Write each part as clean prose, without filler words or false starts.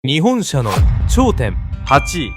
日本車の頂点8位、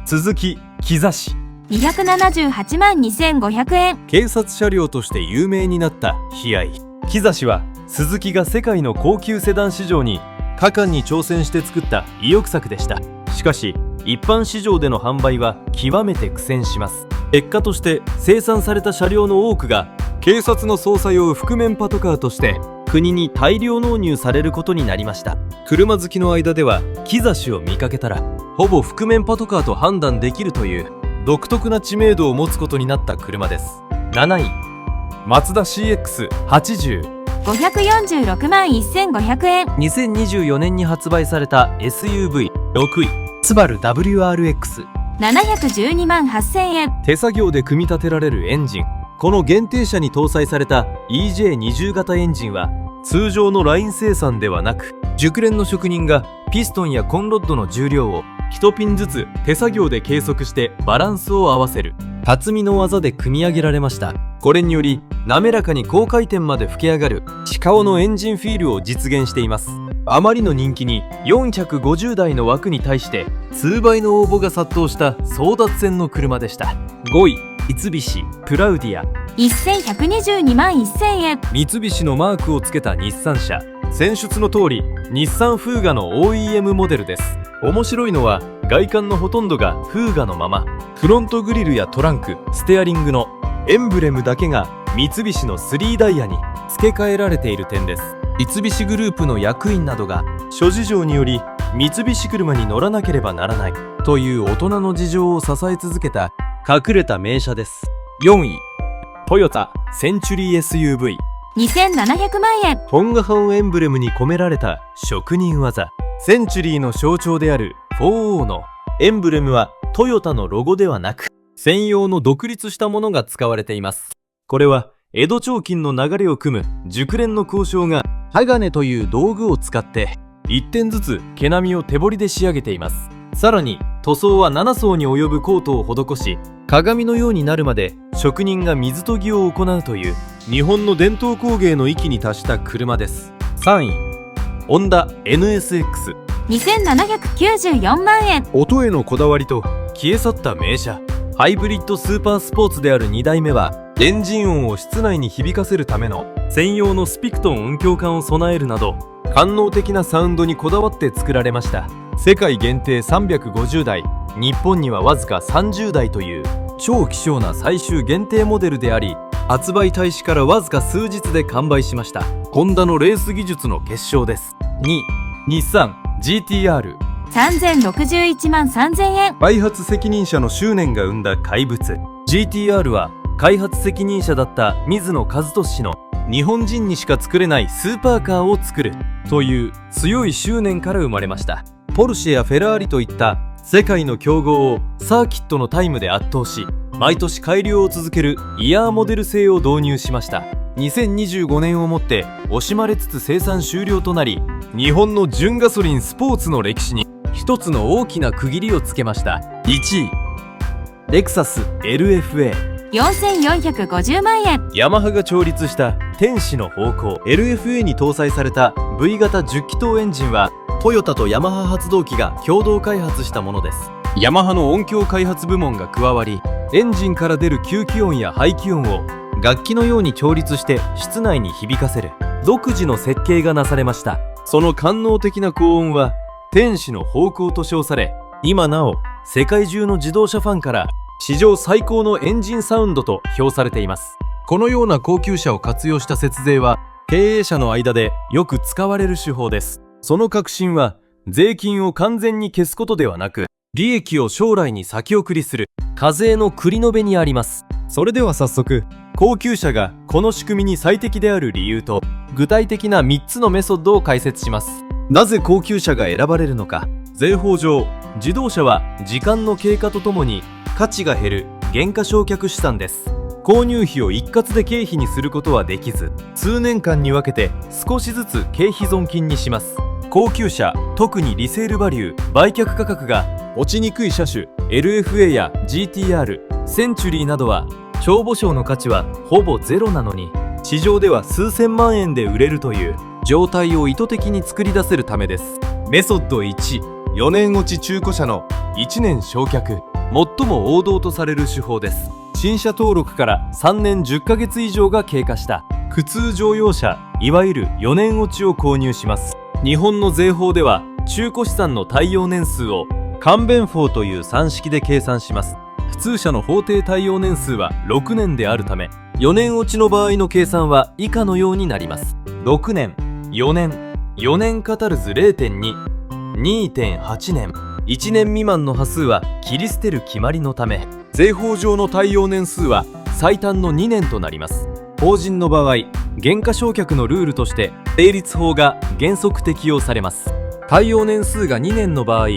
鈴木木刺し。278万2500円。警察車両として有名になった悲哀。木刺しは鈴木が世界の高級セダン市場に果敢に挑戦して作った意欲作でした。しかし一般市場での販売は極めて苦戦します。結果として生産された車両の多くが警察の捜査用覆面パトカーとして国に大量納入されることになりました。車好きの間では木刺しを見かけたらほぼ覆面パトカーと判断できるという独特な知名度を持つことになった車です。7位、マツダ CX-80。546万1500円。2024年に発売された SUV。6位、スバル WRX。712万8000円。手作業で組み立てられるエンジン。この限定車に搭載された EJ20 型エンジンは通常のライン生産ではなく、熟練の職人がピストンやコンロッドの重量を1ピンずつ手作業で計測してバランスを合わせる匠の技で組み上げられました。これにより滑らかに高回転まで吹き上がるシカオのエンジンフィールを実現しています。あまりの人気に450台の枠に対して数倍の応募が殺到した争奪戦の車でした。5位、三菱プラウディア。1122万1000円。三菱のマークをつけた日産車。選出の通り日産フーガの OEM モデルです。面白いのは外観のほとんどがフーガのまま、フロントグリルやトランク、ステアリングのエンブレムだけが三菱の3ダイヤに付け替えられている点です。三菱グループの役員などが諸事情により三菱車に乗らなければならないという大人の事情を支え続けた隠れた名車です。4位、トヨタセンチュリー SUV。2700万円。本画版エンブレムに込められた職人技。センチュリーの象徴である 4O のエンブレムはトヨタのロゴではなく専用の独立したものが使われています。これは江戸彫金の流れを組む熟練の工匠が鋼という道具を使って1点ずつ毛並みを手彫りで仕上げています。さらに塗装は7層に及ぶコートを施し、鏡のようになるまで職人が水研ぎを行うという日本の伝統工芸の域に達した車です。3位、ホンダ NSX。 2794万円。音へのこだわりと消え去った名車。ハイブリッドスーパースポーツである2代目はエンジン音を室内に響かせるための専用のスピクトン音響管を備えるなど官能的なサウンドにこだわって作られました。世界限定350台、日本にはわずか30台という超希少な最終限定モデルであり、発売開始からわずか数日で完売しました。ホンダのレース技術の結晶です。2位、日産 GTR。3061万3000円。開発責任者の執念が生んだ怪物 GTR は開発責任者だった水野和俊氏の日本人にしか作れないスーパーカーを作るという強い執念から生まれました。ポルシェやフェラーリといった世界の強豪をサーキットのタイムで圧倒し、毎年改良を続けるイヤーモデル製を導入しました。2025年をもって惜しまれつつ生産終了となり、日本の純ガソリンスポーツの歴史に一つの大きな区切りをつけました。1位、レクサス LFA。4450万円。ヤマハが調律した天使の方向 LFA に搭載された V 型10気筒エンジンはトヨタとヤマハ発動機が共同開発したものです。ヤマハの音響開発部門が加わり、エンジンから出る吸気音や排気音を楽器のように調律して室内に響かせる独自の設計がなされました。その官能的な高音は天使の方向と称され、今なお世界中の自動車ファンから史上最高のエンジンサウンドと評されています。このような高級車を活用した節税は経営者の間でよく使われる手法です。その革新は税金を完全に消すことではなく、利益を将来に先送りする課税の繰り延べにあります。それでは早速、高級車がこの仕組みに最適である理由と具体的な3つのメソッドを解説します。なぜ高級車が選ばれるのか。税法上、自動車は時間の経過とともに価値が減る減価償却資産です。購入費を一括で経費にすることはできず、数年間に分けて少しずつ経費損金にします。高級車、特にリセールバリュー、売却価格が落ちにくい車種 LFA や GTR、センチュリーなどは帳簿償の価値はほぼゼロなのに、市場では数千万円で売れるという状態を意図的に作り出せるためです。メソッド1、4年落ち中古車の1年償却。最も王道とされる手法です。新車登録から3年10ヶ月以上が経過した普通乗用車、いわゆる4年落ちを購入します。日本の税法では中古資産の耐用年数を簡便法という算式で計算します。普通車の法定耐用年数は6年であるため、4年落ちの場合の計算は以下のようになります。6年、4年、4年かたるず 0.2、2.8 年、1年未満の端数は切り捨てる決まりのため、税法上の耐用年数は最短の2年となります。法人の場合、減価償却のルールとして定率法が原則適用されます。耐用年数が2年の場合、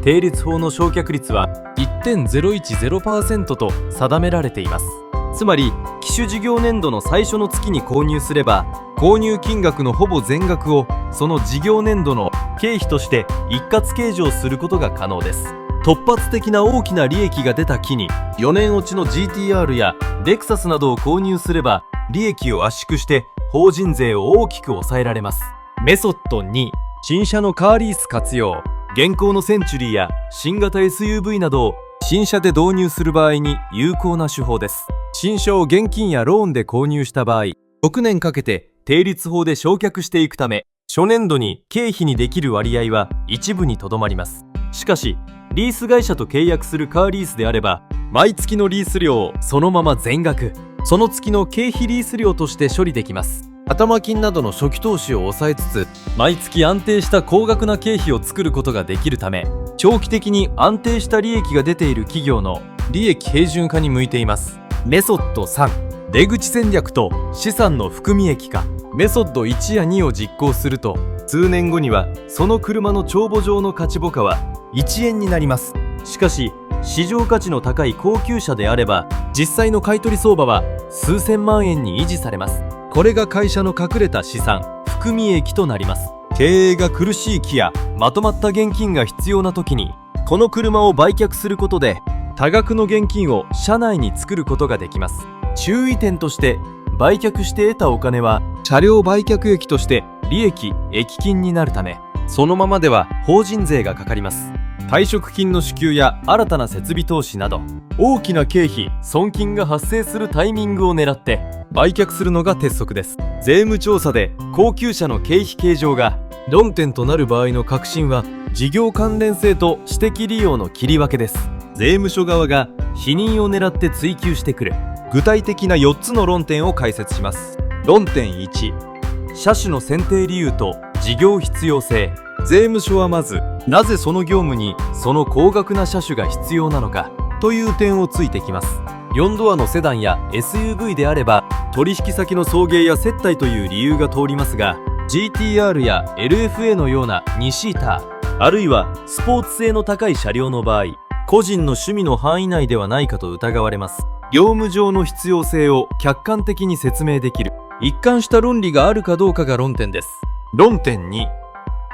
定率法の償却率は 1.010% と定められています。つまり期首事業年度の最初の月に購入すれば、購入金額のほぼ全額をその事業年度の経費として一括計上することが可能です。突発的な大きな利益が出た期に4年落ちの GTR やレクサスなどを購入すれば、利益を圧縮して法人税を大きく抑えられます。メソッド2、新車のカーリース活用。現行のセンチュリーや新型 SUV などを新車で導入する場合に有効な手法です。新車を現金やローンで購入した場合、6年かけて定率法で償却していくため、初年度に経費にできる割合は一部にとどまります。しかしリース会社と契約するカーリースであれば、毎月のリース料をそのまま全額、その月の経費リース料として処理できます。頭金などの初期投資を抑えつつ、毎月安定した高額な経費を作ることができるため、長期的に安定した利益が出ている企業の利益平準化に向いています。メソッド3、出口戦略と資産の含み益化。メソッド1や2を実行すると、数年後にはその車の帳簿上の価値母価は1円になります。しかし市場価値の高い高級車であれば、実際の買取相場は数千万円に維持されます。これが会社の隠れた資産、含み益となります。経営が苦しい期やまとまった現金が必要な時に、この車を売却することで多額の現金を社内に作ることができます。注意点として、売却して得たお金は車両売却益として利益・益金になるため、そのままでは法人税がかかります。退職金の支給や新たな設備投資など、大きな経費・損金が発生するタイミングを狙って売却するのが鉄則です。税務調査で高級車の経費計上が論点となる場合の核心は、事業関連性と私的利用の切り分けです。税務署側が否認を狙って追及してくる具体的な4つの論点を解説します。論点1、車種の選定理由と事業必要性。税務署はまず、なぜその業務にその高額な車種が必要なのかという点をついてきます。4ドアのセダンや SUV であれば、取引先の送迎や接待という理由が通りますが、 GTR や LFA のような2シーター、あるいはスポーツ性の高い車両の場合、個人の趣味の範囲内ではないかと疑われます。業務上の必要性を客観的に説明できる一貫した論理があるかどうかが論点です。論点2、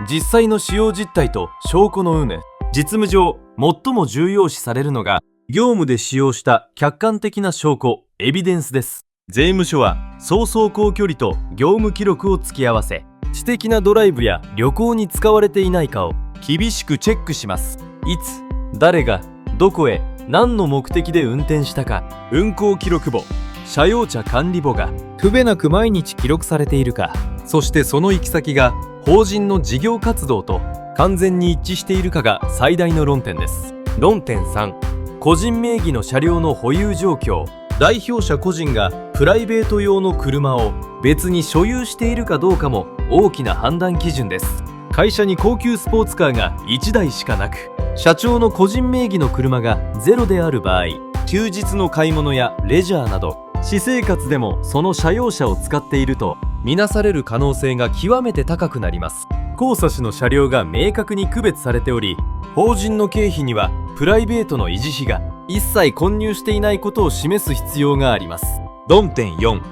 実際の使用実態と証拠の有無。実務上最も重要視されるのが、業務で使用した客観的な証拠、エビデンスです。税務署は走行距離と業務記録を突き合わせ、私的なドライブや旅行に使われていないかを厳しくチェックします。いつ、誰が、どこへ、何の目的で運転したか、運行記録簿、車用車管理簿が不べなく毎日記録されているか、そしてその行き先が法人の事業活動と完全に一致しているかが最大の論点です。論点3、個人名義の車両の保有状況。代表者個人がプライベート用の車を別に所有しているかどうかも大きな判断基準です。会社に高級スポーツカーが1台しかなく、社長の個人名義の車がゼロである場合、休日の買い物やレジャーなど私生活でもその車用車を使っていると見なされる可能性が極めて高くなります。交差しの車両が明確に区別されており、法人の経費にはプライベートの維持費が一切混入していないことを示す必要があります。論点4、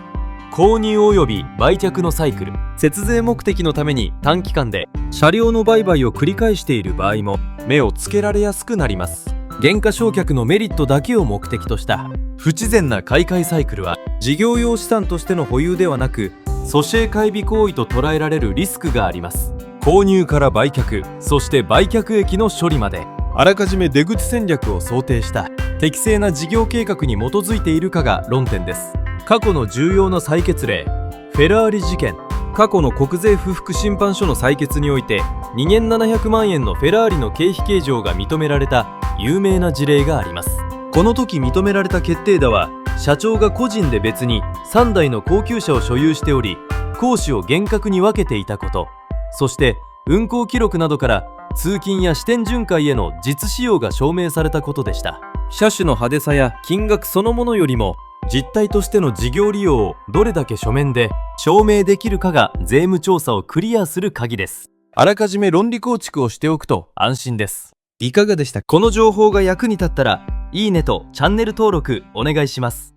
購入及び売却のサイクル。節税目的のために短期間で車両の売買を繰り返している場合も目をつけられやすくなります。減価償却のメリットだけを目的とした不自然な買い替えサイクルは、事業用資産としての保有ではなく、租借回避行為と捉えられるリスクがあります。購入から売却、そして売却益の処理まで、あらかじめ出口戦略を想定した適正な事業計画に基づいているかが論点です。過去の重要な採決例、フェラーリ事件。過去の国税不服審判所の採決において2年700万円のフェラーリの経費計上が認められた有名な事例があります。この時認められた決定打は、社長が個人で別に3台の高級車を所有しており、公私を厳格に分けていたこと、そして運行記録などから通勤や支店巡回への実使用が証明されたことでした。車種の派手さや金額そのものよりも、実態としての事業利用をどれだけ書面で証明できるかが税務調査をクリアする鍵です。あらかじめ論理構築をしておくと安心です。いかがでしたか？この情報が役に立ったら、いいねとチャンネル登録お願いします。